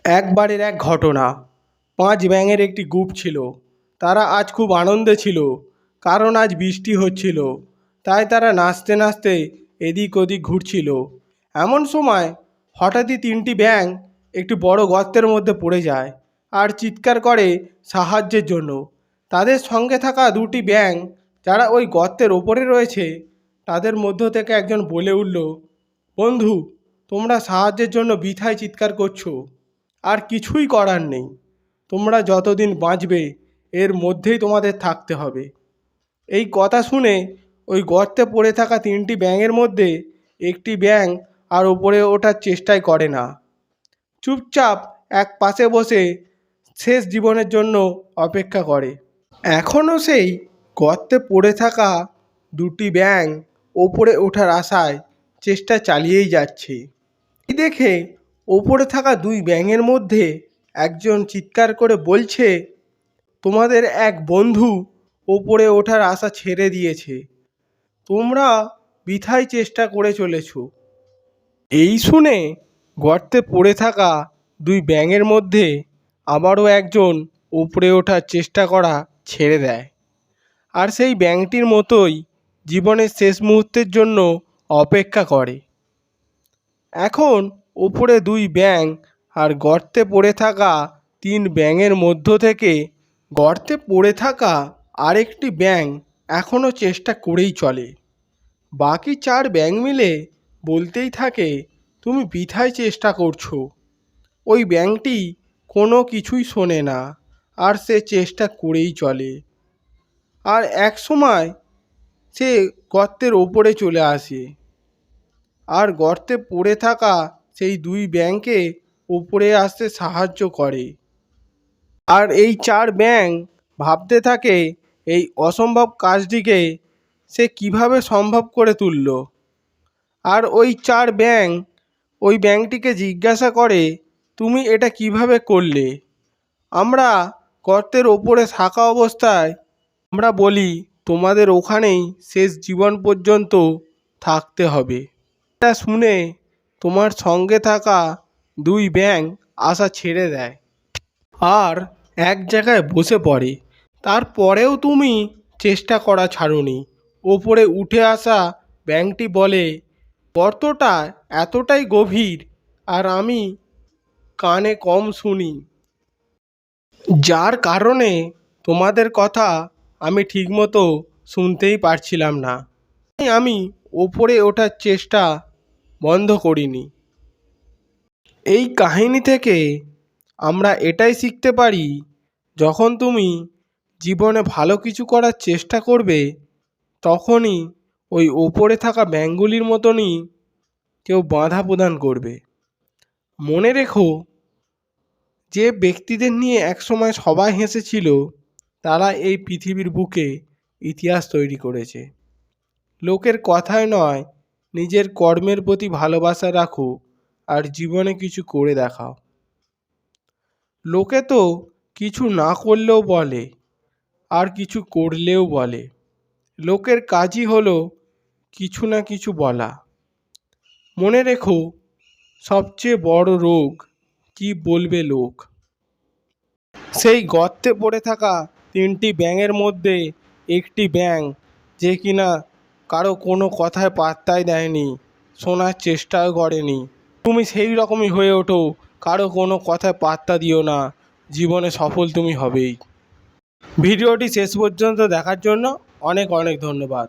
একবারের এক ঘটনা। ৫ ব্যাঙের একটি গ্রুপ ছিল। তারা আজ খুব আনন্দে ছিল, কারণ আজ বৃষ্টি হচ্ছিল। তাই তারা নাচতে নাচতে এদিক ওদিক ঘুরছিল। এমন সময় হঠাৎই ৩টি ব্যাঙ একটি বড় গর্তের মধ্যে পড়ে যায় আর চিৎকার করে সাহায্যের জন্য। তাদের সঙ্গে থাকা ২টি ব্যাঙ যারা ওই গর্তের ওপরে রয়েছে, তাদের মধ্য থেকে একজন বলে উঠল, বন্ধু, তোমরা সাহায্যের জন্য বৃথায় চিৎকার করছো। আর কিছুই করার নেই। তোমরা যতদিন বাঁচবে এর মধ্যেই তোমাদের থাকতে হবে। এই কথা শুনে ওই গর্তে পড়ে থাকা ৩টি ব্যাঙের মধ্যে একটি ব্যাঙ আর উপরে ওঠার চেষ্টাই করে না। চুপচাপ এক পাশে বসে শেষ জীবনের জন্য অপেক্ষা করে। এখনও সেই গর্তে পড়ে থাকা ২টি ব্যাঙ ওপরে ওঠার আশায় চেষ্টা চালিয়েই যাচ্ছে। এই দেখে ওপরে থাকা ২ ব্যাঙের মধ্যে একজন চিৎকার করে বলছে, তোমাদের এক বন্ধু ওপরে ওঠার আশা ছেড়ে দিয়েছে। তোমরা বৃথায় চেষ্টা করে চলেছ। এই শুনে গর্তে পড়ে থাকা ২ ব্যাঙের মধ্যে আবারও একজন উপরে ওঠার চেষ্টা করা ছেড়ে দেয়। আর সেই ব্যাঙটির মতোই জীবনের শেষ মুহূর্তের জন্য অপেক্ষা করে। এখন ওপরে ২ ব্যাঙ আর গর্তে পড়ে থাকা ৩ ব্যাঙের মধ্য থেকে গর্তে পড়ে থাকা আরেকটি ব্যাঙ এখনও চেষ্টা করেই চলে। বাকি ৪ ব্যাঙ মিলে বলতেই থাকে, তুমি বৃথায় চেষ্টা করছো। ওই ব্যাঙটি কোনো কিছুই শোনে না আর সে চেষ্টা করেই চলে। আর এক সময় সে গর্তের ওপরে চলে আসে আর গর্তে পড়ে থাকা সেই ২ ব্যাঙকে উপরে আসতে সাহায্য করে। আর এই ৪ ব্যাঙ ভাবতে থাকে এই অসম্ভব কাজটিকে সে কিভাবে সম্ভব করে তুলল। আর ওই ৪ ব্যাঙ ওই ব্যাঙটিকে জিজ্ঞাসা করে, তুমি এটা কিভাবে করলে? আমরা গর্তের ওপরে থাকা অবস্থায় আমরা বলি তোমাদের ওখানেই শেষ জীবন পর্যন্ত থাকতে হবে। এটা শুনে তোমার সঙ্গে থাকা ২ ব্যাঙ আশা ছেড়ে দেয় আর এক জায়গায় বসে পড়ে। তারপরেও তুমি চেষ্টা করা ছাড়োনি। ওপরে উঠে আসা ব্যাঙটি বলে, গর্তটা এতটাই গভীর আর আমি কানে কম শুনি, যার কারণে তোমাদের কথা আমি ঠিকমতো শুনতেই পারছিলাম না। আমি ওপরে ওঠার চেষ্টা বন্ধ করিনি। এই কাহিনী থেকে আমরা এটাই শিখতে পারি, যখন তুমি জীবনে ভালো কিছু করার চেষ্টা করবে, তখনই ওই ওপরে থাকা ব্যাঙগুলির মতনই কেউ বাধা প্রদান করবে। মনে রেখো, যে ব্যক্তিদের নিয়ে একসময় সবাই হেসেছিল, তারা এই পৃথিবীর বুকে ইতিহাস তৈরি করেছে। লোকের কথায় নয়, নিজের কর্মের প্রতি ভালোবাসা রাখো আর জীবনে কিছু করে দেখাও। লোকে তো কিছু না করলেও বলে আর কিছু করলেও বলে। লোকের কাজই হলো কিছু না কিছু বলা। মনে রেখো, সবচেয়ে বড় রোগ কি বলবে লোক। সেই গর্তে পড়ে থাকা ৩টি ব্যাঙের মধ্যে একটি ব্যাঙ, যে কিনা কারো কোনো কথায় পাত্তাই দেয়নি, শোনার চেষ্টাও করেনি। তুমি সেই রকমই হয়ে ওঠো, কারো কোনো কথায় পাত্তা দিও না, জীবনে সফল তুমি হবেই। ভিডিওটি শেষ পর্যন্ত দেখার জন্য অনেক অনেক ধন্যবাদ।